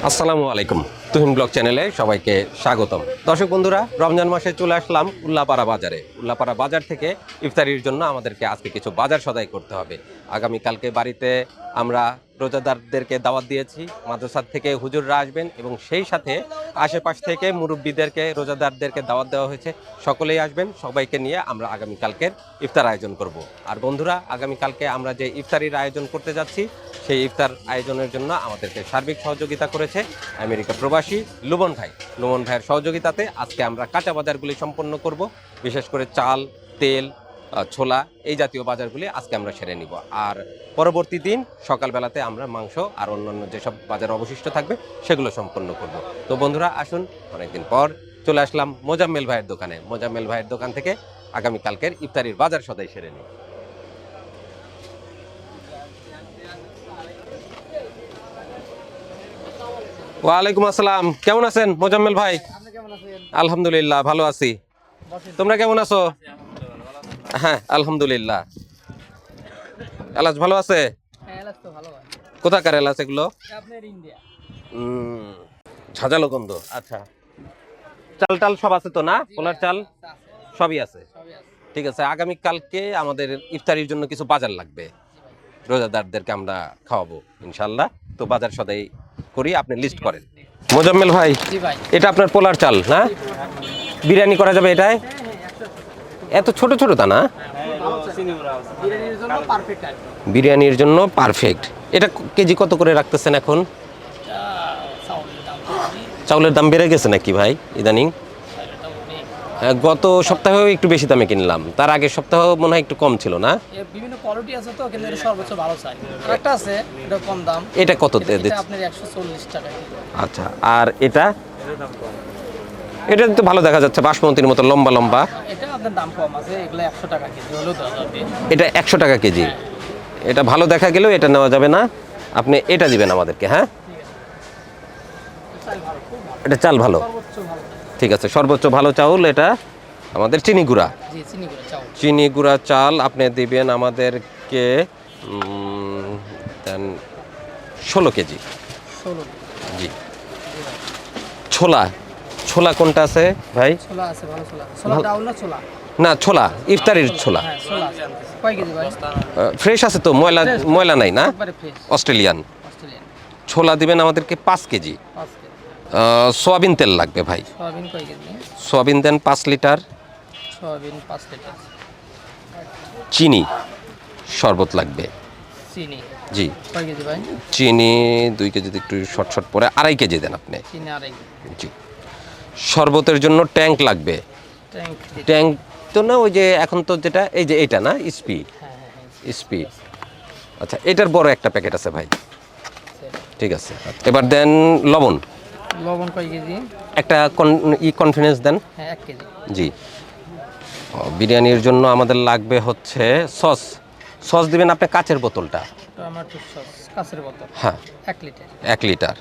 আসসালামু আলাইকুম। তুহিন ব্লগ চ্যানেলে সবাইকে স্বাগতম। দর্শক বন্ধুরা, রমজান মাসে চলে আসলাম উল্লাপাড়া বাজারে। উল্লাপাড়া বাজার থেকে ইফতারির জন্য আমাদেরকে আজকে কিছু বাজার সদাই করতে হবে। আগামীকালকে বাড়িতে আমরা রোজাদারদেরকে দাওয়াত দিয়েছি। মাদ্রাসার থেকে হুজুররা আসবেন এবং সেই সাথে আশেপাশ থেকে মুরব্বীদেরকে রোজাদারদেরকে দাওয়াত দেওয়া হয়েছে। সকলেই আসবেন, সবাইকে নিয়ে আমরা আগামীকালকের ইফতার আয়োজন করব। আর বন্ধুরা, আগামীকালকে আমরা যে ইফতারির আয়োজন করতে যাচ্ছি সেই ইফতার আয়োজনের জন্য আমাদেরকে সার্বিক সহযোগিতা করেছে আমেরিকা প্রবাসী লুবন ভাই। লুবন ভাইয়ের সহযোগিতাতে আজকে আমরা কাঁচা বাজারগুলি সম্পন্ন করব। বিশেষ করে চাল, তেল, ছোলা এই জাতীয় বাজারগুলি আজকে আমরা সেরে নিব। আর পরবর্তী দিন সকালবেলাতে আমরা মাংস আর অন্যান্য যেসব বাজার অবশিষ্ট থাকবে সেগুলো সম্পন্ন করব। তো বন্ধুরা আসুন, অনেকদিন পর চলে আসলাম মোজাম্মেল ভাইয়ের দোকানে। মোজাম্মেল ভাইয়ের দোকান থেকে আগামীকালকের ইফতারির বাজার সদাই সেরে নিব। ওয়ালাইকুম আসসালাম। কেমন আছেন মোজাম্মেল ভাই? আলহামদুলিল্লাহ ভালো আছি। তোমরা কেমন আছো? হ্যাঁ আলহামদুলিল্লাহ। এলাচ ভালো আছে? কোথাকার এলাচ এগুলো? ঝাঁঝালো গন্ধ। আচ্ছা, চাল টাল সব আছে তো না? পোলার চাল সবই আছে। ঠিক আছে, আগামীকালকে আমাদের ইফতারির জন্য কিছু বাজার লাগবে। রোজাদারদেরকে আমরা খাওয়াবো ইনশাল্লাহ। তো বাজার সদাই করি, আপনি লিস্ট করেন। মোজাম্মেল ভাই, এটা আপনার পোলার চাল না? বিরিয়ানি করা যাবে এটাই? এত ছোট ছোট দানা? বিরিয়ানির জন্য পারফেক্ট। এটা কেজি কত করে রাখতেছেন এখন? চাউলের দাম বেড়ে গেছে নাকি ভাই ইদানিং? গত সপ্তাহেও একটু বেশি দামে কিনলাম, তার আগের সপ্তাহ মনে হয় একটু কম ছিল না? বিভিন্ন কোয়ালিটি আছে তো, কিন্তু সর্বোচ্চ ভালো চাই। একটা আছে এটা কম দাম। এটা কত এটা আপনার 140 টাকা। আচ্ছা, আর এটা? এটা তো ভালো দেখা যাচ্ছে, বাসমতির মতো লম্বা লম্বা। এটা আপনার দাম কম আছে, এগুলো 100 টাকা কেজি হলেও দেওয়া যাবে। এটা 100 টাকা কেজি। এটা ভালো দেখা গেলেও এটা নেওয়া যাবে না, আপনি এটা দিবেন আমাদেরকে। হ্যাঁ, এটা চাল ভালো। ঠিক আছে, সর্বোচ্চ ভালো চাউল এটা আমাদের চিনি গুঁড়া। চিনি গুঁড়া চাল আপনি দিবেন আমাদেরকে 16 কেজি। জি। ছোলা, ছোলা কোনটা আছে ভাই? ছোলা আছে, ভালো ছোলা। ছোলা ডাউল না ছোলা? না, ছোলা ইফতারির ছোলা। হ্যাঁ, ছোলা আছে। কয় কেজি ভাই? ফ্রেশ আছে তো? ময়লা ময়লা নাই না? অস্ট্রেলিয়ান ছোলা দিবেন আমাদেরকে 5 কেজি। সোয়াবিন তেল লাগবে ভাই। সোয়াবিন কয় কেজি? সোয়াবিন দেন 5 লিটার। Soybean 5 litre. চিনি শরবত লাগবে। চিনি জি। কয় কেজি ভাই? চিনি 2 কেজি, একটু শর্ট শর্ট পরে 2.5 কেজি দেন আপনি। চিনি 2.5 জি। শরবতের জন্য ট্যাঙ্ক লাগবে। ট্যাঙ্ক তো না, ওই যে এখন তো যেটা এই যে এটা না, স্পি। স্পি। আচ্ছা, এটার বড় একটা প্যাকেট আছে ভাই। ঠিক আছে, এবার দেন লবণ। লবণ কয় কেজি? একটা কনফিডেন্স দেন। হ্যাঁ, 1 কেজি। জি। বিরিয়ানির জন্য আমাদের লাগবে হচ্ছে সস। সস দিবেন আপনি কাচের বোতলটা। টমেটো সস কাচের বোতল। হ্যাঁ, 1 লিটার। 1 লিটার।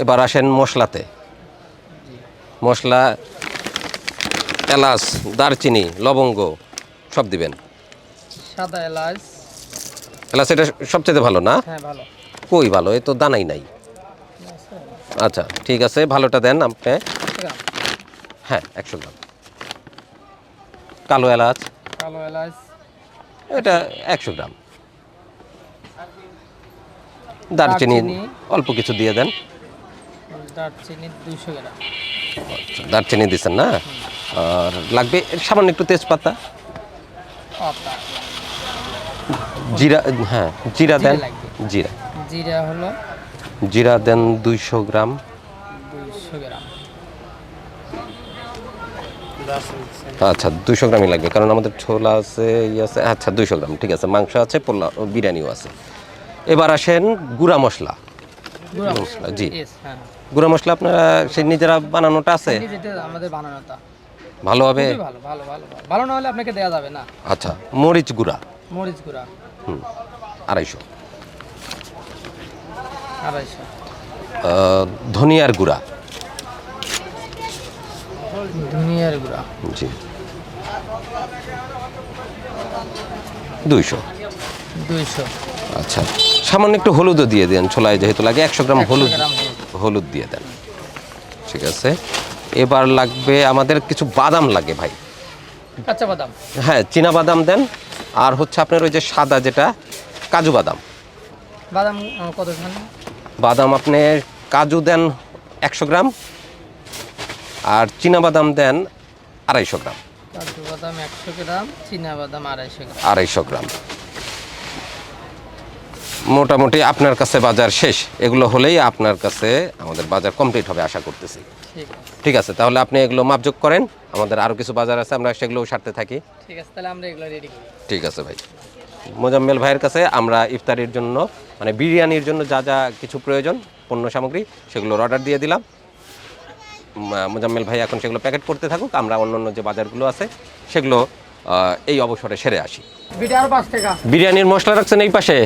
এবার আসেন মশলাতে। মশলা এলাচ, দারচিনি, লবঙ্গ সব দিবেন। সাদা এলাচ। এলাচ এটা সবচেয়ে ভালো না? হ্যাঁ ভালো। কই ভালো, এ তো দানাই নাই। আচ্ছা ঠিক আছে, ভালোটা দেন আপনি। হ্যাঁ 100 গ্রাম। কালো এলাচ। কালো এলাচ এটা 100 গ্রাম। দারচিনি অল্প কিছু দিয়ে দেন। দারচিনি 200 গ্রাম। আচ্ছা, দারচিনি দিচ্ছেন না? আর লাগবে সামান্য একটু তেজপাতা। জিরা, হ্যাঁ জিরা দেন। জিরা। জিরা হলো? জিরা দেন 200 গ্রাম। 200 গ্রাম। আচ্ছা 200 গ্রামই লাগবে, কারণ আমাদের ছোলা আছে, আছে। আচ্ছা 200 গ্রাম ঠিক আছে, মাংস আছে, পোলাও বিরিয়ানিও আছে। এবার আসেন গুঁড়া মশলা। জি। গুঁড়া মশলা আপনারা সেই নিজেরা বানানোটা আছে? আমাদের বানানোটা ভালো হবে? ভালো ভালো ভালো ভালো না হলে আপনাকে দেয়া যাবে না। আচ্ছা, মরিচ গুঁড়া। মরিচ গুঁড়া 250। 250। ধনিয়ার গুঁড়া। ধনিয়ার গুঁড়া। জি। 200। 200 আচ্ছা, সামান্য একটু হলুদও দিয়ে দেন, ছোলায় যেহেতু লাগে 100 গ্রাম 100 হলুদ, গ্রাম হলুদ দিয়ে দেন। ঠিক আছে, এবার লাগবে আমাদের কিছু বাদাম লাগে ভাই। কাঁচা বাদাম। হ্যাঁ, চীনা বাদাম দেন, আর হচ্ছে আপনার ওই যে সাদা যেটা কাজু বাদাম। বাদাম কতখান? বাদাম আপনি কাজু দেন 100 গ্রাম, আর চীনা বাদাম দেন 250 গ্রাম। কাজু বাদাম 100 গ্রাম, চীনা বাদাম 250 গ্রাম। 250 গ্রাম। মোটামুটি আপনার কাছে বাজার শেষ, এগুলো হলেই আপনার কাছে আমাদের বাজার কমপ্লিট হবে আশা করতেছি। ঠিক আছে। ঠিক আছে, তাহলে আপনি এগুলো মাপযোগ করেন, আমাদের আরও কিছু বাজার আছে, আমরা সেগুলোও সারতে থাকি। ঠিক আছে, তাহলে আমরা এগুলো রেডি করি। ঠিক আছে ভাই। মোজাম্মেল ভাইয়ের কাছে আমরা ইফতারির জন্য মানে বিরিয়ানির জন্য যা যা কিছু প্রয়োজন পণ্য সামগ্রী সেগুলোর অর্ডার দিয়ে দিলাম। মোজাম্মেল ভাই এখন সেগুলো প্যাকেট করতে থাকুক, আমরা অন্য যে বাজারগুলো আছে সেগুলো এই অবসরে সেরে আসি। বিটা আর 5 টাকা। বিরিয়ানির মশলা রাখছেন এই পাশে?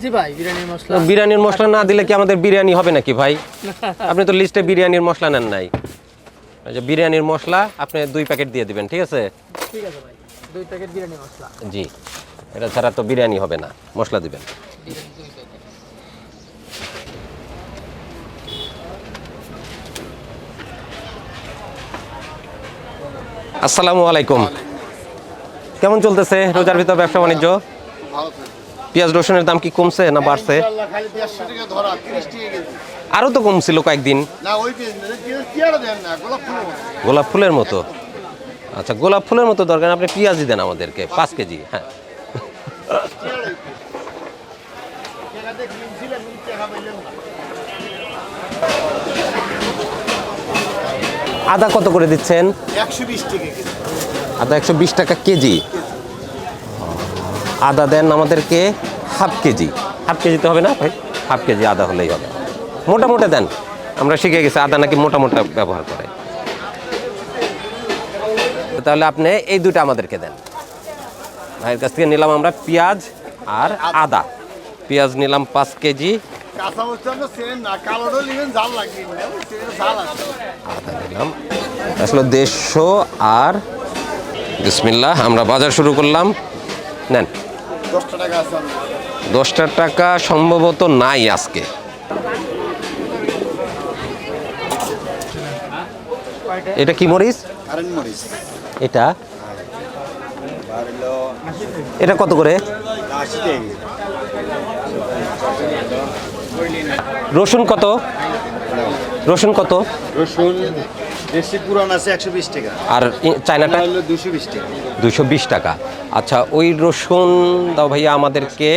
জি ভাই, বিরিয়ানির মশলা। বিরিয়ানির মশলা না দিলে কি আমাদের বিরিয়ানি হবে নাকি ভাই? আপনি তো লিস্টে বিরিয়ানির মশলা নেন নাই। আচ্ছা, বিরিয়ানির মশলা আপনি 2 প্যাকেট দিয়ে দিবেন, ঠিক আছে? ঠিক আছে ভাই, 2 প্যাকেট বিরিয়ানি মশলা। জি, এটা ছাড়া তো বিরিয়ানি হবে না, মশলা দিবেন। বিরিয়ানি 2 প্যাকেট। আসসালামু আলাইকুম। কেমন চলতেছে রোজার ভিতর ব্যবসা বাণিজ্য? পেঁয়াজ রসুনের দাম কি কমছে না বাড়ছে? আরো তো কমছিল কয়েকদিন। গোলাপ ফুলের মতো? আচ্ছা, গোলাপ ফুলের মতো দরকার, আপনি পেঁয়াজই দেন আমাদেরকে 5 কেজি। হ্যাঁ, আদা কত করে দিচ্ছেন? 120 টাকা কেজি। আদা 120 টাকা কেজি। আদা দেন আমাদেরকে হাফ কেজি। হাফ কেজিতে হবে না ভাই? হাফ কেজি আদা হলেই হবে। মোটা মোটা দেন, আমরা শিখে গেছি আদা নাকি মোটা মোটা ব্যবহার করে। তাহলে আপনি এই দুটো আমাদেরকে দেন। ভাইয়ের কাছ থেকে নিলাম আমরা পেঁয়াজ আর আদা। পেঁয়াজ নিলাম 5 কেজি, কাঁচা মরিচ আমরা সেম না, কালোটা নেবেন, জাল লাগবে না, জাল আছে। আদা নিলাম আসলে 150। আর বিসমিল্লাহ, আমরা বাজার শুরু করলাম। নেন। 10 টাকা আছে। 10 টাকা সম্ভবত নাই আজকে। এটা কি মরিচ? কারেন্ট মরিচ। এটা এটা কত করে? 80 টাকা। রসুন কত? রসুন কত? রসুন দেশি পুরান আছে 120 টাকা। আর চায়নাটা হলো 220 টাকা। 220 টাকা। আচ্ছা, ওই রসুন দাও ভাইয়া আমাদেরকে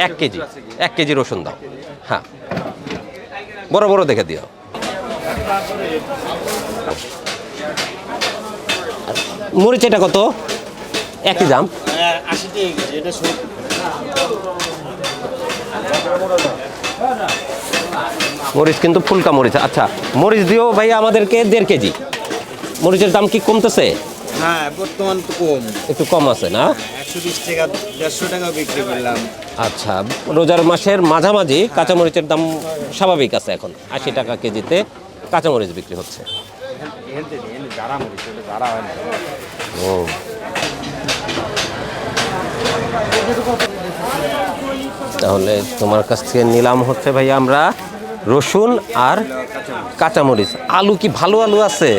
1 কেজি। 1 কেজি রসুন দাও। হ্যাঁ, বড় বড় দেখে দিও। মরিচ এটা কত? একই দাম? 80 টাকা কেজি। এটা সব মরিচ কিন্তু ফুলকা মরিচ। আচ্ছা, মরিচ দিও ভাইয়া আমাদেরকে 1.5 কেজি। মরিচের দাম কি কমতেছে? হ্যাঁ, বর্তমান তো কম। একটু কম আছে না? 120 টাকা 150 টাকা বিক্রি করলাম। আচ্ছা, রোজার মাসের মাঝামাঝি কাঁচামরিচের দাম স্বাভাবিক আছে, এখন 80 টাকা কেজিতে কাঁচামরিচ বিক্রি হচ্ছে। ও, তাহলে তোমার কাছ থেকে নিলাম হচ্ছে ভাইয়া আমরা রসুন আর কাঁচামরিচ। আলু কি ভালো আলু আছে?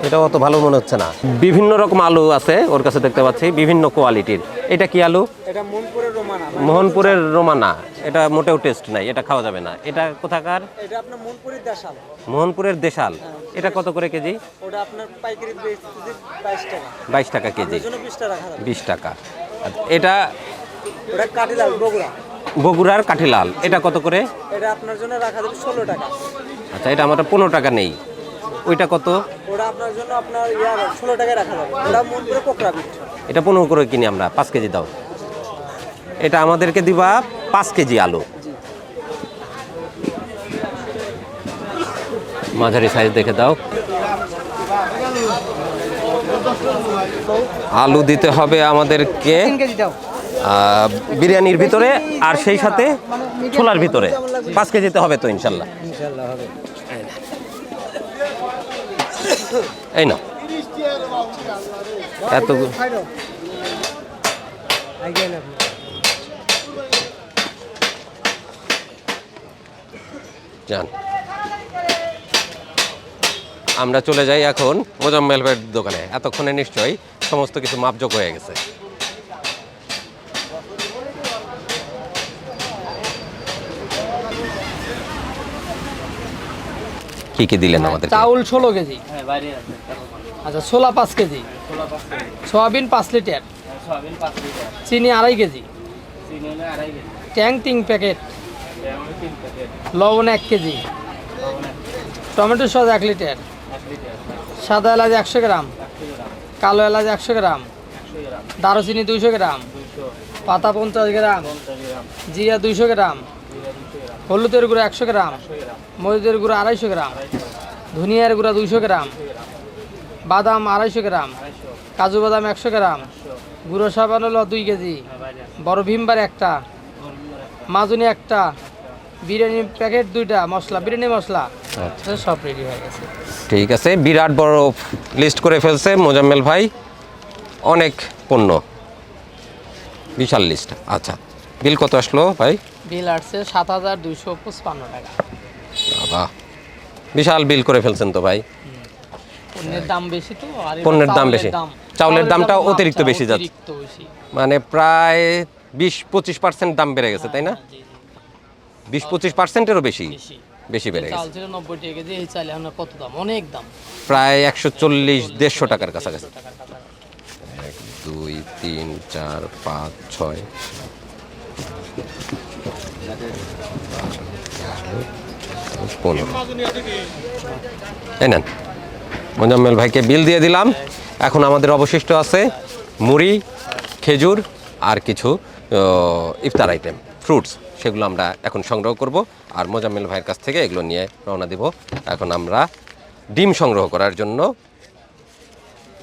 এটা অত ভালো মনে হচ্ছে না। বিভিন্ন রকম আলু আছে ওর কাছে দেখতে পাচ্ছি, বিভিন্ন কোয়ালিটির। এটা কি আলু? এটা মনপুরের রোমানা। মোহনপুরের রোমানা। এটা মোটেও টেস্ট নাই, এটা খাওয়া যাবে না। এটা কোথাকার? এটা আপনার মনপুরের দেশাল। মোহনপুরের দেশাল। এটা কত করে কেজি? ওটা আপনার পাইকারি বেচতেছি 22 টাকা। 22 টাকা কেজি। এর জন্য 20 টাকা রাখা যাবে। 20 টাকা। আর এটা ওটা কাটিলাল বগুড়া। বগুড়ার কাঠিলাল। এটা কত করে? এটা আপনার জন্য রাখা যাবে 16 টাকা। আচ্ছা, এটা আমার 15 টাকা নেই। ওইটা কত? ওটা আপনার জন্য আপনার 16 টাকায় রাখা যাবে। ওটা মনপুরে কোকড়া বিট। এটা 15 করে কিনি আমরা। 5 কেজি দাও। এটা আমাদেরকে দিবা 5 কেজি আলু। মাঝারি সাইজ দেখে দাও। আলু দিতে হবে আমাদেরকে 3 কেজি দাও। বিরিয়ানির ভিতরে আর সেই সাথে ছোলার ভিতরে 5 কেজিতে হবে তো ইনশাল্লাহ? ইনশাআল্লাহ হবে। এই না এত যান, আমরা চলে যাই এখন মোজাম্মেল ভাইয়ের দোকানে। এতক্ষণে নিশ্চয়ই সমস্ত কিছু মাপজোক হয়ে গেছে। কি কি দিলেন আমাদের? চাউল 16 কেজি, আচ্ছা ছোলা 5 কেজি, সয়াবিন 5 লিটার, চিনি 2.5 কেজি, ট্যাং 3 প্যাকেট, লবণ 1 কেজি, টমেটো সস 1 লিটার, সাদা এলাচ 100 গ্রাম, কালো এলাচ 100 গ্রাম, দারুচিনি 200 গ্রাম, পাতা 50 গ্রাম, জিরা 200 গ্রাম, হলুদের গুঁড়ো 100 গ্রাম, মরিচের গুঁড়ো 250 গ্রাম, ধনিয়ার গুঁড়ো 200 গ্রাম, বাদাম 250 গ্রাম, কাজু বাদাম 100 গ্রাম, গুঁড়ো সাবান হলো 2 কেজি, বড় ভিমবার 1টা, মাজুনি 1টা, বিরিয়ানি প্যাকেট 2টা, মশলা বিরিয়ানি মশলা, সব রেডি হয়ে গেছে। ঠিক আছে, বিরাট বড় লিস্ট করে ফেলছে মোজাম্মেল ভাই, অনেক পণ্য, বিশাল লিস্ট। আচ্ছা, বিল কত আসলো ভাই? বিল আসছে 7,255 টাকা। বাবা, বিশাল বিল করে ফেলছেন তো ভাই। পণ্যের দাম বেশি তো, আর পণ্যের দাম বেশি, চাউলের দামটা অতিরিক্ত বেশি যাচ্ছে, মানে প্রায় 20-25% দাম বেড়ে গেছে, তাই না? 20-25%-এরও বেশি বেশি বেড়ে চাল গেছে, ছিল 90 টাকা কেজি, এই চালে এখন কত দাম? অনেক দাম, প্রায় 140-150 টাকার কাছাকাছি। 1 2 3 4 5 6 15। এই নেন, মোজাম্মেল ভাইকে বিল দিয়ে দিলাম। এখন আমাদের অবশিষ্ট আছে মুড়ি, খেজুর আর কিছু ইফতার আইটেম, ফ্রুটস, সেগুলো আমরা এখন সংগ্রহ করব আর মোজাম্মেল ভাইয়ের কাছ থেকে এগুলো নিয়ে রওনা দিব। এখন আমরা ডিম সংগ্রহ করার জন্য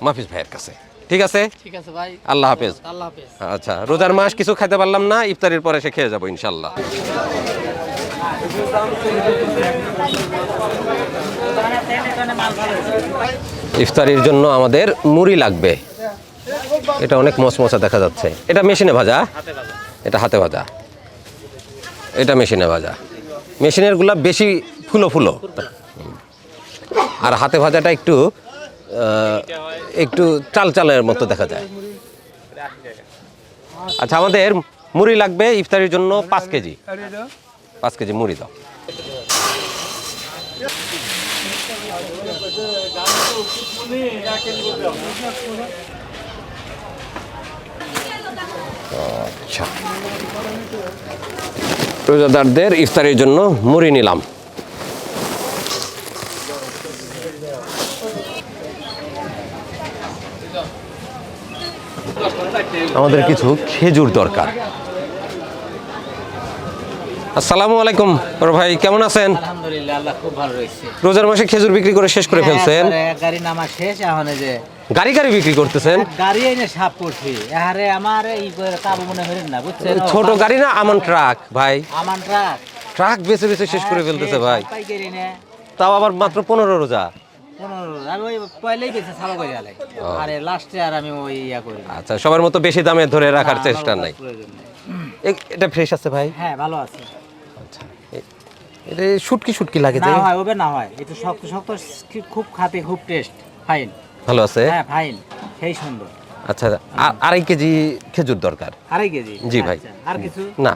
মাফিজ ভাইয়ের কাছে। ঠিক আছে, ঠিক আছে ভাই, আল্লাহ হাফেজ। আল্লাহ হাফেজ। আচ্ছা, রোজার মাস কিছু খাইতে পারলাম না, ইফতারের পরে সে খেয়ে যাবো ইনশাল্লাহ। ইফতারির জন্য আমাদের মুড়ি লাগবে, এটা অনেক মচমচা দেখা যাচ্ছে। এটা মেশিনে ভাজা, এটা হাতে ভাজা, এটা মেশিনে ভাজা। মেশিনের গুলা বেশি ফুলো ফুলো, আর হাতে ভাজাটা একটু একটু চাল চালের মতো দেখা যায়। আচ্ছা, আমাদের মুড়ি লাগবে ইফতারির জন্য 5 কেজি, 5 কেজি মুড়ি দাও। আচ্ছা, রোজাদারদের ইফতারির জন্য মুড়ি নিলাম। আমাদের কিছু খেজুর দরকার। আসসালামু আলাইকুম বড় ভাই, কেমন আছেন? আলহামদুলিল্লাহ, আল্লাহ খুব ভালো রয়েছে। রোজার মাসে খেজুর বিক্রি করে শেষ করে ফেলছেন? গাড়ি নামা শেষ, এখন এই যে গাড়ি গাড়ি বিক্রি করতেছেন? গাড়ি এনে সাফ করছি। এহারে আমার এই কাবু মনে হলেন না, বুঝছেন? ছোট গাড়ি না আমান ট্রাক ভাই? আমার ট্রাক ট্রাক বেছে বেছে শেষ করে ফেলতেছে ভাই, পাইকারি নে তাও আবার মাত্র 15 রোজা। 15, আমি ওই পয়লাই বেছে সাবা করে আলাই, আরে লাস্টে আর আমি ওই ইয়া করি না। আচ্ছা, সবার মতো বেশি দামে ধরে রাখার চেষ্টা নাই। প্রয়োজন নেই। এটা ফ্রেশ আছে ভাই? হ্যাঁ, ভালো আছে। আচ্ছা, এটা শুটকি শুটকি লাগে না যে? হয় ওবে না হয়, একটু শক্ত শক্ত, খুব খাতে, খুব টেস্ট, ফাইন। ভালো আছে? হ্যাঁ, ফাইন, সেই সুন্দর। আচ্ছা, 2.5 কেজি খেজুর দরকার। 2.5 কেজি? জি ভাই। আচ্ছা, আর কিছু না।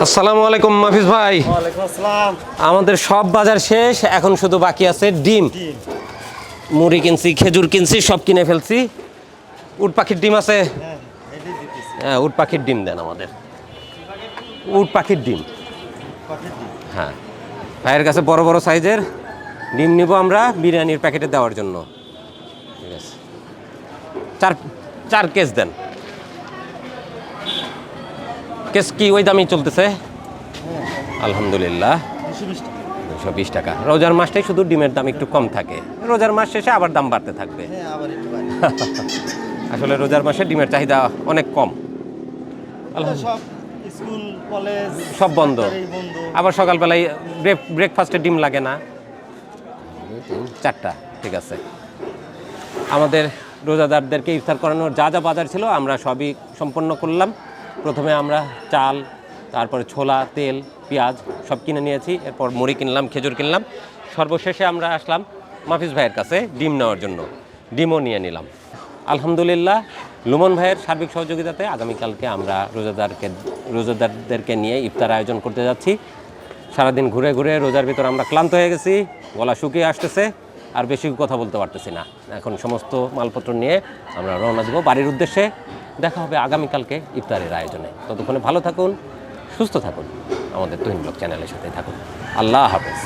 আসসালামু আলাইকুম মাফিজ ভাই। ওয়ালাইকুম আসসালাম। আমাদের সব বাজার শেষ, এখন শুধু বাকি আছে ডিম। মুড়ি কিনছি, খেজুর কিনছি, সব কিনে ফেলছি। উট পাখির ডিম আছে? হ্যাঁ, উট পাখির ডিম দেন আমাদের, উট পাখির ডিম। হ্যাঁ, ভাইয়ের কাছে বড় বড় সাইজের ডিম নিব আমরা বিরিয়ানির প্যাকেটে দেওয়ার জন্য। ঠিক আছে, 4 কেস দেন। কেস কি ওই দামই চলতেছে? আলহামদুলিল্লাহ, 220 টাকা। রোজার মাসটাই শুধু ডিমের দাম একটু কম থাকে, রোজার মাস শেষে আবার দাম বাড়তে থাকবে। আসলে রোজার মাসে ডিমের চাহিদা অনেক কম, স্কুল কলেজ সব বন্ধ। আবার সকালবেলায় ব্রেকফাস্টে ডিম লাগে না, 2 3 4টা, ঠিক আছে। আমাদের রোজাদারদেরকে ইফতার করানোর যা যা বাজার ছিল আমরা সবই সম্পন্ন করলাম। প্রথমে আমরা চাল, তারপরে ছোলা, তেল, পেঁয়াজ সব কিনে নিয়েছি। এরপর মুড়ি কিনলাম, খেজুর কিনলাম। সর্বশেষে আমরা আসলাম মাফিজ ভাইয়ের কাছে ডিম নেওয়ার জন্য। ডিমও নিয়ে নিলাম। আলহামদুলিল্লাহ, লুমন ভাইয়ের সার্বিক সহযোগিতাতে আগামীকালকে আমরা রোজাদারদেরকে নিয়ে ইফতার আয়োজন করতে যাচ্ছি। সারাদিন ঘুরে ঘুরে রোজার ভিতর আমরা ক্লান্ত হয়ে গেছি, গলা শুকিয়ে আসতেছে, আর বেশি কথা বলতে পারতেছি না। এখন সমস্ত মালপত্র নিয়ে আমরা রওনা দেবো বাড়ির উদ্দেশ্যে। দেখা হবে আগামীকালকে ইফতারের আয়োজনে। ততক্ষণে ভালো থাকুন, সুস্থ থাকুন, আমাদের তুহিন ব্লগ চ্যানেলের সাথে থাকুন। আল্লাহ হাফেজ।